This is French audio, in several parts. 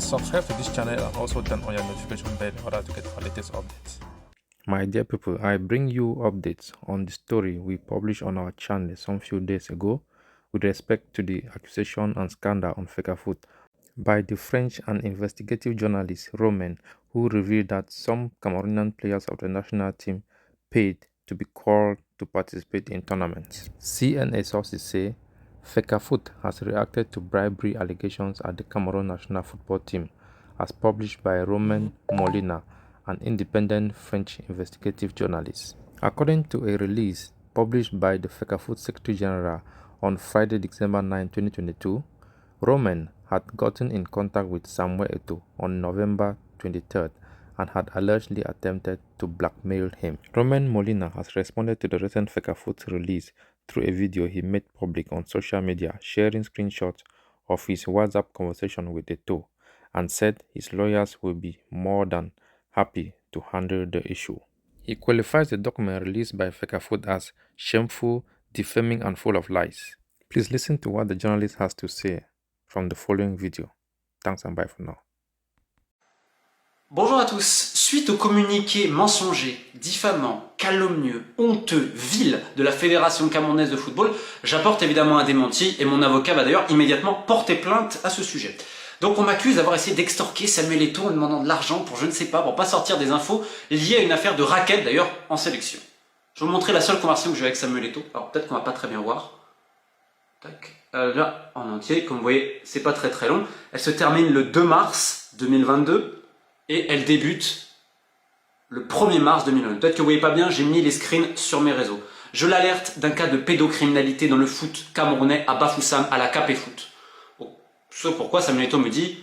Please subscribe to this channel and also turn on your notification bell in order to get our latest updates. My dear people, I bring you updates on the story we published on our channel some few days ago with respect to the accusation and scandal on Fecafoot by the French and investigative journalist Romain, who revealed that some Cameroonian players of the national team paid to be called to participate in tournaments. CNA sources say Fecafoot has reacted to bribery allegations at the Cameroon national football team, as published by Romain Molina, an independent French investigative journalist. According to a release published by the Fecafoot Secretary General on Friday, December 9, 2022, Romain had gotten in contact with Samuel Eto'o on November 23rd and had allegedly attempted to blackmail him. Romain Molina has responded to the recent Fecafoot release through a video he made public on social media, sharing screenshots of his WhatsApp conversation with Eto'o, and said his lawyers will be more than happy to handle the issue. He qualifies the document released by Fecafoot as shameful, defaming, and full of lies. Please listen to what the journalist has to say from the following video. Thanks and bye for now. Bonjour à tous. Suite au communiqué mensonger, diffamant, calomnieux, honteux, vil de la Fédération camerounaise de football, j'apporte évidemment un démenti et mon avocat va d'ailleurs immédiatement porter plainte à ce sujet. Donc on m'accuse d'avoir essayé d'extorquer Samuel Eto'o en demandant de l'argent pour je ne sais pas, pour pas sortir des infos liées à une affaire de racket d'ailleurs en sélection. Je vais vous montrer la seule conversation que j'ai eu avec Samuel Eto'o. Alors peut-être qu'on va pas très bien voir. Tac. Là, en entier, comme vous voyez, c'est pas très long. Elle se termine le 2 mars 2022. Et elle débute le 1er mars 2022. Peut-être que vous voyez pas bien, j'ai mis les screens sur mes réseaux. Je l'alerte d'un cas de pédocriminalité dans le foot camerounais à Bafoussam, à la KP Foot. Bon, ce pourquoi Samuel Eto'o me dit,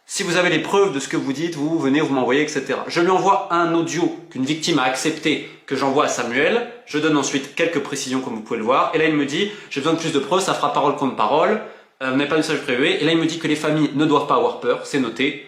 si vous avez les preuves de ce que vous dites, vous venez, vous m'envoyez, etc. Je lui envoie un audio qu'une victime a accepté, que j'envoie à Samuel. Je donne ensuite quelques précisions comme vous pouvez le voir. Et là il me dit, j'ai besoin de plus de preuves, ça fera parole contre parole. Vous n'avez pas de message privé. Et là il me dit que les familles ne doivent pas avoir peur, c'est noté.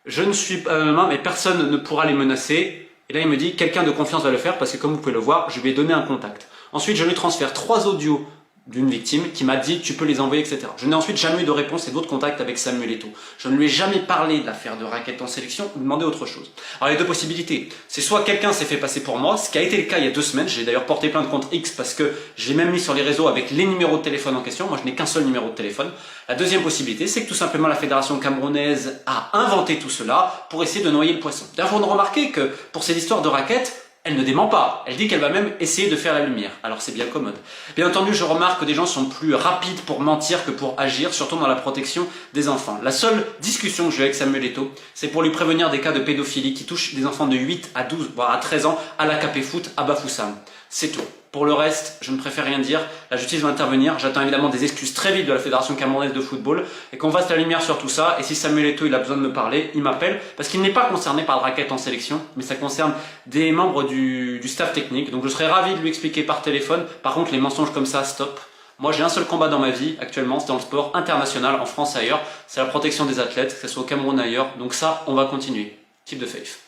Je ne suis pas mais personne ne pourra les menacer. Et là, il me dit, quelqu'un de confiance va le faire parce que comme vous pouvez le voir, je lui ai donné un contact. Ensuite, je lui transfère 3 audios d'une victime qui m'a dit, tu peux les envoyer, etc. Je n'ai ensuite jamais eu de réponse et d'autres contacts avec Samuel Eto'o. Je ne lui ai jamais parlé de l'affaire de racket en sélection ou demandé autre chose. Alors, il y a deux possibilités. C'est soit quelqu'un s'est fait passer pour moi, ce qui a été le cas il y a 2 semaines. J'ai d'ailleurs porté plainte contre X parce que je l'ai même mis sur les réseaux avec les numéros de téléphone en question. Moi, je n'ai qu'un seul numéro de téléphone. La deuxième possibilité, c'est que tout simplement la Fédération camerounaise a inventé tout cela pour essayer de noyer le poisson. D'ailleurs, vous remarquez que pour ces histoires de raquettes, elle ne dément pas. Elle dit qu'elle va même essayer de faire la lumière. Alors c'est bien commode. Bien entendu, je remarque que des gens sont plus rapides pour mentir que pour agir, surtout dans la protection des enfants. La seule discussion que j'ai avec Samuel Eto'o, c'est pour lui prévenir des cas de pédophilie qui touchent des enfants de 8 à 12, voire à 13 ans à la KP Foot à Bafoussam. C'est tout. Pour le reste, je ne préfère rien dire. La justice va intervenir. J'attends évidemment des excuses très vite de la Fédération camerounaise de football et qu'on fasse la lumière sur tout ça. Et si Samuel Eto'o il a besoin de me parler, il m'appelle parce qu'il n'est pas concerné par le racket en sélection, mais ça concerne des membres du staff technique. Donc je serais ravi de lui expliquer par téléphone. Par contre, les mensonges comme ça, stop. Moi, j'ai un seul combat dans ma vie actuellement, c'est dans le sport international, en France et ailleurs. C'est la protection des athlètes, que ce soit au Cameroun ou ailleurs. Donc ça, on va continuer. Keep the faith.